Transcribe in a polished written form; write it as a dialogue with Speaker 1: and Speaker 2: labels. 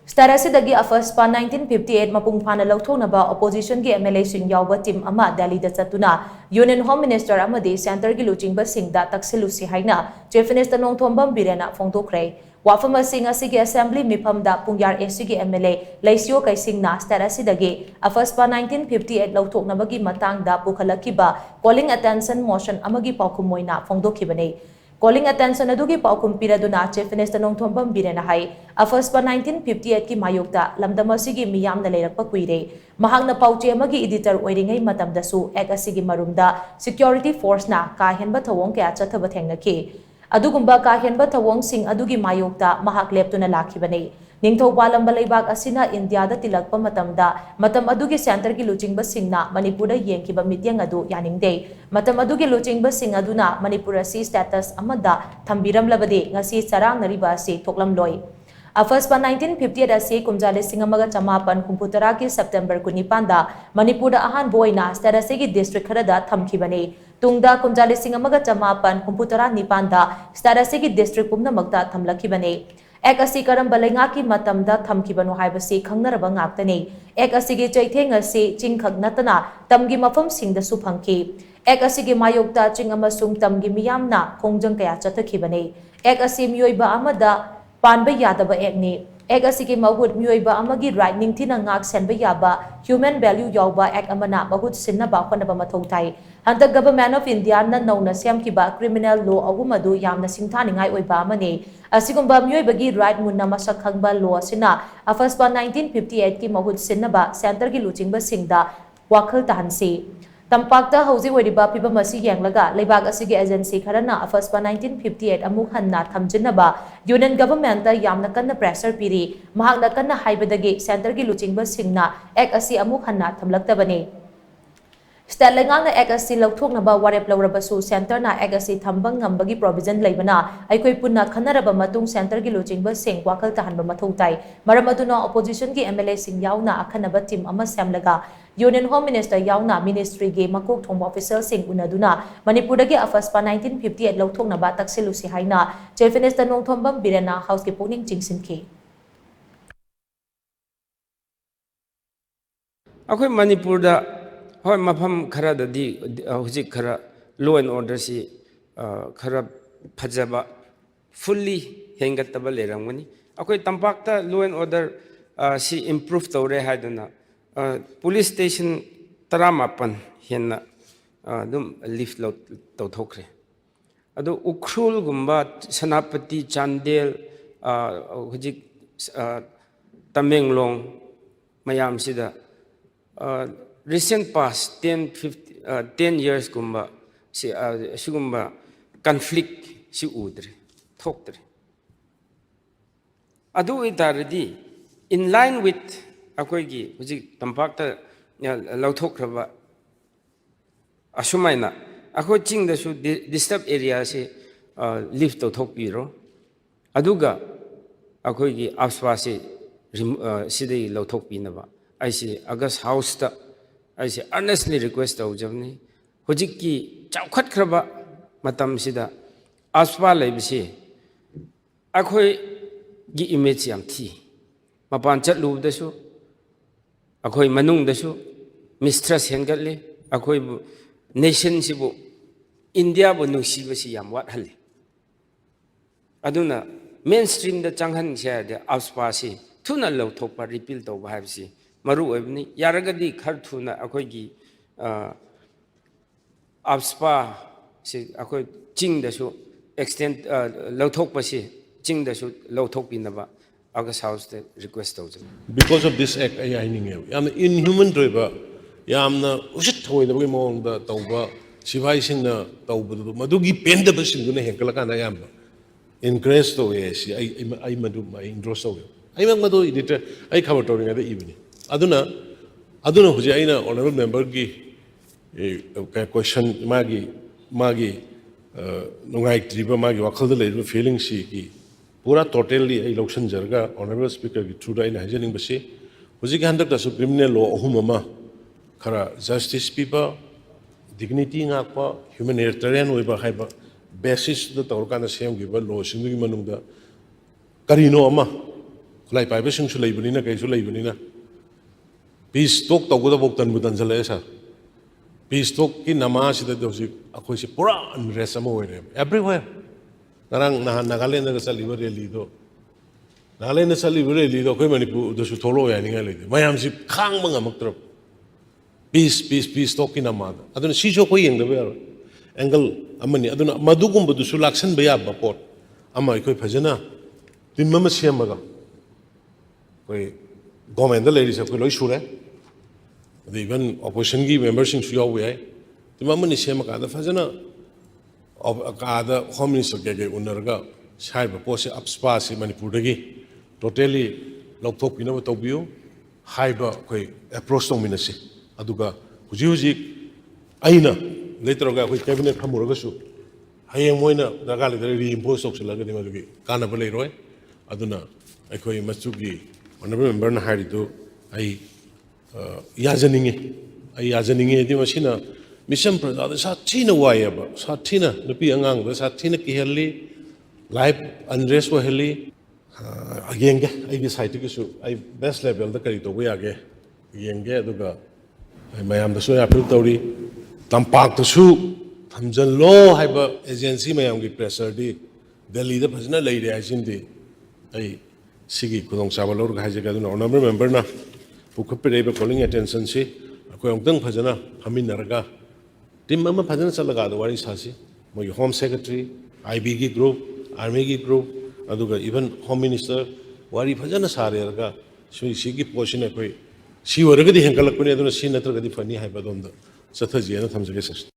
Speaker 1: Starasidagi afaspa 1958 mapung phana lauthonaba opposition gi MLA sing yawba team ama Delhi da chatuna Union Home Minister amadi center gi luchingba singda taksilusi haina Chief Minister Nongthombam Birena phongdokre wafama sing asigi assembly miphamda pungyar SC gi MLA Laisio kaisingna Starasidagi afaspa 1958 lauthoknabagi matangda pukhalakiba calling attention motion amagi paukumoina phongdokhibane Calling attention adugi paukum piraduna Chief Minister Nongthombam Birena hai afaspa 1958 ki mayokta lamdamasigi miyamna leirakpa kuire mahakna pauche amagi editor oiringai matamdasu ek asigi marumda security force na ka henba thawong kya chathaba thengnaki adugumba ka henba thawong sing adugi mayokta mahak leptuna lakhibane Ningthaubalamba leibak asina India da tilakpa matam adugi center ki luchingba singna Manipur da yengkiba mityang adu yaningde matam adugi luchingba sing aduna Manipur asi status amada thambiram labade ngasi sarang nariba asi thoklamloi afaspa 1958 asi kumjale singamaga chamapan kumputara ki September 19 da Manipur da ahan boina status gi district kharada thamkhibane tungda kumjale singamaga chamapan kumputara nipan da status gi district pumna magda thamlakhibane Ek asi karam balenga ki matamda thamkibanu haibasi khangnaraba ngaktani ek asi gi chaitheng asi chingkhak natana tamgi mafam singda su phangki ek asi gi mayokta ching amasung tamgi miyamna khongjang kaya chathakibane ek asi miyoiba amada panba yadaba ekni ek asi gi mahut miyoiba amagi right ningthina ngak senba yaba human value yawba ek amana mahut sinna ba khonaba mathautai hanta government of India na nauna semkiba criminal law agumadu yamna singthaningai oiba amane asigumba miyoibagi right munna masak khangba law asina afaspa 1958 ki mahut sinna center gi luchingba singda wakhal tahansi tampakta hauji wariba piba masi yanglaga leibak asigi agency kharana afaspa 1958 amuk hanna thamjinaba union government ta yamna kanna pressure piri mahakna kanna haibadagi center gi luchingba singna ek asi amuk hanna thamlaktabani State lengang na ekasi lauthoknaba warep lawrabasu center na ekasi thambang ngambagi provision leibana aikoi punna khanaraba matung center gi luchingba sing wakal tahanba mathautai maramaduna opposition gi MLA sing yauna akhanaba team ama semlaga Union Home Minister yauna ministry gi makok thongba official sing unaduna Manipur gi afaspa 1958 lauthoknaba taksilusi haina Chief Minister Nongthombam Birena house gi pungning chingsinki
Speaker 2: Akoi Manipur da Hoi mafam khara dadi hujik khara law and order si khara phajaba fully hengataba lerangani akoi tampakta law and order si improve tawre haiduna police station taramapan henna dum lift law tawthokre adu ukrul gumba sanapati chandel hujik tamenglong mayam sida recent past 10 years kumba si sugumba conflict si udre thoktre adu itaradi in line with akoi gi huji tampakta lauthokraba asumaina akoi chingda su disturb area se lift to thokpiro aduga akoi gi afswa se sidai lauthokpinaba aisi august house ta I say earnestly request of Germany. Hojiki chaukat kraba matam sida aswa laibisi. Akoi gi image yam thi. Mapan chat lub dasu. Akoi manung dasu. Mistrust hengatli. Akoi nation sibu India bu nungsi basi yam wat hali. Aduna mainstream da changhan siya de aswa si tuna law thokpa repeal to bahaysi. Maru ebni yaragadi kharthuna akoigi abspa si akoi ching da su extend lauthok pasi ching da su lauthok pinaba august house the request tawjam
Speaker 3: because of this act ai aining yam inhuman driver yamna usit thoi da bagi mong da tawba sivai sing na tawba du madugi penda basing du na henkala kana yam encourage to yes ai madu mai indros to ai mang madu editor ai khabar to ringa da evening aduna huji aina honorable member gi question magi nungai triba magi wakhal le feeling si ki pura totally ai location jarga honorable speaker gi through aina hajening basi huji kan dak da criminal law ohumama khara justice people dignity ngakpa humanitarian oiba haiba basis da tawrkana sem gi ba law sing gi manung da karino ama ꯈꯨꯠꯂꯥꯏ ꯄꯥꯏꯕꯁꯤꯡꯁꯨ ꯂꯩꯕꯅꯤꯅ ꯀꯩꯁꯨ ꯂꯩꯕꯅꯤꯅ piece ꯇꯣꯛ ꯇꯧꯒꯗꯕ ꯇꯟꯕꯨ ꯇꯟꯁꯤꯜꯂꯛꯑꯦ ꯁꯥꯔ piece ꯇꯣꯛꯀꯤ ꯅꯃꯥꯁꯤꯗꯗꯤ ꯍꯧꯖꯤꯛ ꯑꯩꯈꯣꯏꯁꯤ ꯄꯨꯔꯥ ꯑꯟꯔꯦꯁ ꯑꯃ ꯑꯣꯏꯔꯦꯕ ꯑꯦꯕ꯭ꯔꯤꯋꯦꯌꯔ ꯉꯔꯥꯡ ꯅꯍꯥꯟ ꯅꯥꯒꯥꯂꯦꯟꯗꯒ ꯆꯠꯂꯤꯕ ꯔꯦꯂꯤꯗꯣ ꯅꯥꯒꯥꯂꯦꯟꯗ ꯆꯠꯂꯤꯕ ꯔꯦꯂꯤꯗꯣ ꯑꯩꯈꯣꯏ ꯃꯅꯤꯄꯨꯔꯗꯁꯨ ꯊꯣꯛꯂꯛꯑꯣ ꯌꯥꯅꯤꯡꯉꯥꯏ ꯂꯩꯇꯦ ꯃꯌꯥꯝꯁꯤ ꯈꯥꯡꯕ ꯉꯝꯃꯛꯇ꯭ꯔꯕ ꯄꯤꯁ ꯇꯣꯛꯀꯤ ꯅꯃꯥꯗ ꯑꯗꯨꯅ ꯁꯤꯁꯨ ꯑꯩꯈꯣꯏ ꯌꯦꯡꯗꯕ ꯌꯥꯔꯣꯏ ꯑꯦꯡꯒꯜ ꯑꯃꯅꯤ ꯑꯗꯨꯅ ꯃꯗꯨꯒꯨꯝꯕꯗꯨꯁꯨ ꯂꯥꯛꯁꯟꯕ ꯌꯥꯕ ꯄꯣꯠ ꯑꯃ ꯑꯩꯈꯣꯏ ꯐꯖꯅ ꯇꯤꯝ ꯑꯃ ꯁꯦꯝꯃꯒ ꯑꯩꯈꯣꯏ ꯒꯣꯔꯃꯦꯟꯗ ꯂꯩꯔꯤꯁꯦ ꯑꯩꯈꯣꯏ ꯂꯣꯏ ꯁꯨꯔꯦ ꯑꯗꯩ ꯏꯚꯟ ꯑꯣꯄꯣꯖꯤꯁꯟꯒꯤ ꯃꯦꯝꯕꯔꯁꯤꯡꯁꯨ ꯌꯥꯎꯕ ꯌꯥꯏ ꯇꯤꯝ ꯑꯃꯅꯤ ꯁꯦꯝꯃꯀꯥꯟꯗ ꯐꯖꯅ ꯀꯥꯗ ꯍꯣꯝ ꯃꯤꯅꯤꯁꯇꯔ ꯀꯩꯀꯩ ꯎꯅꯔꯒ ꯍꯥꯏꯔꯤꯕ ꯄꯣꯠꯁꯦ ꯑꯞꯁꯄꯥꯁꯤ ꯃꯅꯤꯄꯨꯔꯗꯒꯤ ꯇꯣꯇꯦꯂꯤ ꯂꯧꯊꯣꯛꯄꯤꯅꯕ ꯇꯧꯕꯤꯌꯨ ꯍꯥꯏꯕ ꯑꯩꯈꯣꯏ ꯑꯦꯄ꯭ꯔꯣꯆ ꯇꯧꯃꯤꯟꯅꯁꯤ ꯑꯗꯨꯒ ꯍꯧꯖꯤꯛ ꯑꯩꯅ ꯂꯩꯇ꯭ꯔꯒ ꯑꯩꯈꯣꯏ ꯀꯦꯕꯤꯅꯦꯠ ꯐꯝꯃꯨꯔꯒꯁꯨ ꯍꯌꯦꯡ ꯃꯣꯏꯅ ꯗꯔꯀꯥꯔ ꯂꯩꯇ꯭ꯔꯒ ꯔꯤꯏꯝꯄꯣꯁ ꯇꯧꯁꯤꯜꯂꯒꯗꯤ ꯃꯗꯨꯒꯤ ꯀꯥꯟꯅꯕ ꯂꯩꯔꯣꯏ ꯑꯗꯨꯅ ꯑꯩꯈꯣꯏ ꯃꯆꯨꯒꯤ ꯑꯣꯅꯔꯦꯕꯜ ꯃꯦꯝꯕꯔꯅ ꯍꯥꯏꯔꯤꯗꯨ ꯑꯩ ꯌꯥꯖꯅꯤꯡꯉꯤ ꯍꯥꯏꯗꯤ ꯃꯁꯤꯅ ꯃꯤꯆꯝ ꯄ꯭ꯔꯖꯥꯗ ꯁꯥꯊꯤꯅ ꯋꯥꯏꯑꯦꯕ ꯁꯥꯊꯤꯅ ꯅꯨꯄꯤ ꯑꯉꯥꯡꯗ ꯁꯥꯊꯤꯅ ꯀꯤꯍꯜꯂꯤ ꯂꯥꯏꯐ ꯑꯟꯔꯦꯁ ꯑꯣꯏꯍꯜꯂꯤ ꯌꯦꯡꯒꯦ ꯑꯩꯒꯤ ꯁꯥꯏꯠꯇꯒꯤꯁꯨ ꯑꯩ ꯕꯦꯁ ꯂꯦꯚꯦꯜꯗ ꯀꯔꯤ ꯇꯧꯕ ꯌꯥꯒꯦ ꯌꯦꯡꯒꯦ ꯑꯗꯨꯒ ꯃꯌꯥꯝꯗꯁꯨ ꯑꯄꯤꯜ ꯇꯧꯔꯤ ꯇꯝꯄꯥꯛꯇꯁꯨ ꯊꯝꯖꯤꯜꯂꯣ ꯍꯥꯏꯕ ꯑꯦꯖꯦꯟꯁꯤ ꯃꯌꯥꯝꯒꯤ ꯄ꯭ꯔꯦꯁꯔꯗꯤ ꯗꯦꯜꯂꯤꯗ ꯐꯖꯅ ꯂꯩꯔꯦ ꯍꯥꯏꯁꯤꯃꯗꯤ ꯑꯩ ꯁꯤꯒꯤ ꯈꯨꯗꯣꯡꯆꯥꯕ ꯂꯧꯔꯒ ꯍꯥꯏꯖꯒꯦ ꯑꯗꯨꯅ ꯑꯣꯅꯔꯦꯕꯜ ꯃꯦꯝꯕꯔꯅ ꯄꯨꯈꯠꯄꯤꯔꯛꯏꯕ ꯀꯣꯂꯤꯡ ꯑꯦꯇꯦꯟꯁꯟꯁꯤ ꯑꯩꯈꯣꯏ ꯑꯃꯨꯛꯇꯪ ꯐꯖꯅ ꯐꯝꯃꯤꯟꯅꯔꯒ ꯇꯤꯝ ꯑꯃ ꯐꯖꯅ ꯆꯠꯂꯀꯥꯟꯗ ꯋꯥꯔꯤ ꯁꯥꯁꯤ ꯃꯣꯏꯒꯤ ꯍꯣꯝ ꯁꯦꯀ꯭ꯔꯦꯇꯔꯤ ꯑꯥꯏꯕꯤꯒꯤ ꯒ꯭ꯔꯨꯞ ꯑꯥꯔꯃꯤꯒꯤ ꯒ꯭ꯔꯨꯞ ꯑꯗꯨꯒ ꯏꯚꯟ ꯍꯣꯝ ꯃꯤꯅꯤꯁꯇꯔ ꯋꯥꯔꯤ ꯐꯖꯅ ꯁꯥꯔꯦꯔꯒ ꯁꯤꯒꯤ ꯄꯣꯠꯁꯤꯅ ꯑꯩꯈꯣꯏ ꯁꯤ ꯑꯣꯏꯔꯒꯗꯤ ꯍꯦꯟꯒꯠꯂꯛꯄꯅꯤ ꯑꯗꯨꯅ ꯁꯤ ꯅꯠꯇ꯭ꯔꯒꯗꯤ ꯐꯅꯤ ꯍꯥꯏꯕ ꯑꯗꯣꯝꯗ ꯆꯠꯊꯁꯤꯅ ꯊꯝꯖꯒꯦ ꯁꯥꯔ